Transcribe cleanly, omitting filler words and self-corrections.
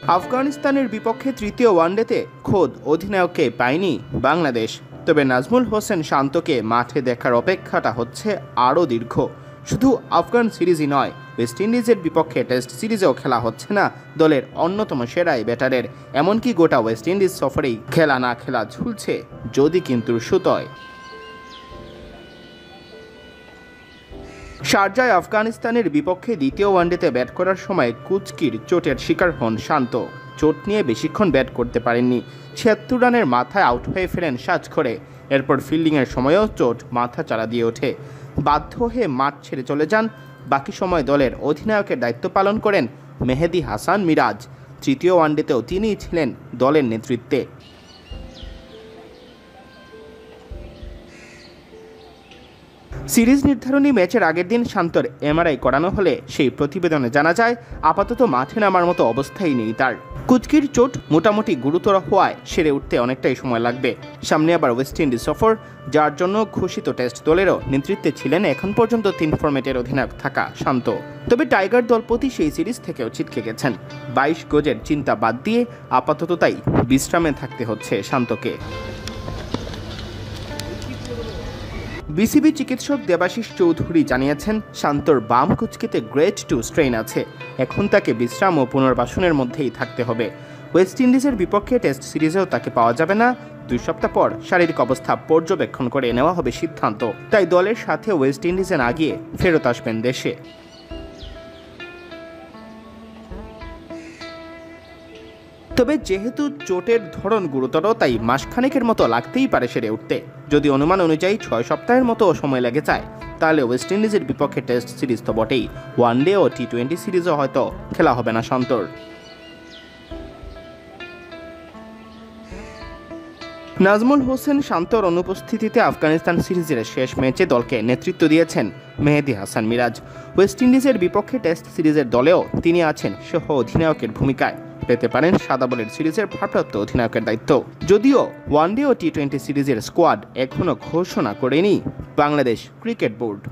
আফগানিস্তানের বিপক্ষে তৃতীয় ওয়ানডেতে খোদ অধিনায়ককে পায়নি বাংলাদেশ। তবে নাজমুল হোসেন শান্তকে মাঠে দেখার অপেক্ষাটা হচ্ছে আরও দীর্ঘ। শুধু আফগান সিরিজই নয়, ওয়েস্ট ইন্ডিজের বিপক্ষে টেস্ট সিরিজেও খেলা হচ্ছে না দলের অন্যতম সেরাই ব্যাটারের। এমনকি গোটা ওয়েস্ট ইন্ডিজ সফরেই খেলা না খেলা ঝুলছে যদি কিন্তু সুতোয়। শারজায় আফগানিস্তানের বিপক্ষে দ্বিতীয় ওয়ানডেতে ব্যাট করার সময় কুচকির চোটের শিকার হন শান্ত। চোট নিয়ে বেশিক্ষণ ব্যাট করতে পারেননি। ৭৬ রানের মাথায় আউট হয়ে ফেরেন সাজঘরে। এরপর ফিল্ডিংয়ের সময়ও চোট মাথা চাড়া দিয়ে ওঠে। বাধ্য হয়ে মাঠ ছেড়ে চলে যান। বাকি সময় দলের অধিনায়কের দায়িত্ব পালন করেন মেহেদী হাসান মিরাজ। তৃতীয় ওয়ানডেতেও তিনিই ছিলেন দলের নেতৃত্বে। সিরিজ নির্ধারণী ম্যাচের আগের দিন শান্তর এমআরআই করানো হলে সেই প্রতিবেদনে জানা যায় আপাতত মাঠে নামার মতো অবস্থাই নেই তার। কুচকির চোট মোটামুটি গুরুতর হওয়ায় সেরে উঠতে অনেকটাই সময় লাগবে। সামনে আবার ওয়েস্ট ইন্ডিজ সফর, যার জন্য ঘোষিত টেস্ট দলেরও নেতৃত্বে ছিলেন এখন পর্যন্ত ৩ ফরম্যাটের অধিনায়ক থাকা শান্ত। তবে টাইগার দলপতি সেই সিরিজ থেকেও ছিটকে গেছেন। ২২ গজের চিন্তা বাদ দিয়ে আপাতত তাই বিশ্রামে থাকতে হচ্ছে শান্তকে। বিসিবি চিকিৎসক দেবাশিস চৌধুরী জানিয়েছেন শান্তর বাম কুচকিতে গ্রেড 2 স্ট্রেইন আছে। এখন তাকে বিশ্রাম ও পুনর্বাসনের মধ্যেই থাকতে হবে। ওয়েস্ট ইন্ডিজের বিপক্ষে টেস্ট সিরিজেও তাকে পাওয়া যাবে না। ২ সপ্তাহ পর শারীরিক অবস্থা পর্যবেক্ষণ করে নেওয়া হবে সিদ্ধান্ত। তাই দলের সাথে ওয়েস্ট ইন্ডিজে না গিয়ে ফেরত আসবেন দেশে। তবে যেহেতু চোটের ধরন গুরুতর, তাই মাসখানেকের মতো লাগতেই পারে সেরে উঠতে। যদি অনুমান অনুযায়ী ৬ সপ্তাহের মতো সময় লেগে যায়, তাহলে ওয়েস্ট ইন্ডিজের বিপক্ষে টেস্ট সিরিজ তো বটেই, ওয়ানডে ও টি-20 সিরিজও হয়তো খেলা হবে না শান্তর। নাজমুল হোসেন শান্তর অনুপস্থিতিতে আফগানিস্তান সিরিজের শেষ ম্যাচে দলকে নেতৃত্ব দিয়েছেন মেহেদী হাসান মিরাজ। ওয়েস্ট ইন্ডিজের বিপক্ষে টেস্ট সিরিজের দলেও তিনি আছেন সহ অধিনায়কের ভূমিকায়। পেতে পারেন সাদা বলের সিরিজের ভারপ্রাপ্ত অধিনায়কের দায়িত্ব। যদিও ওয়ানডে ও টি-20 সিরিজের স্কোয়াড এখনও ঘোষণা করেনি বাংলাদেশ ক্রিকেট বোর্ড।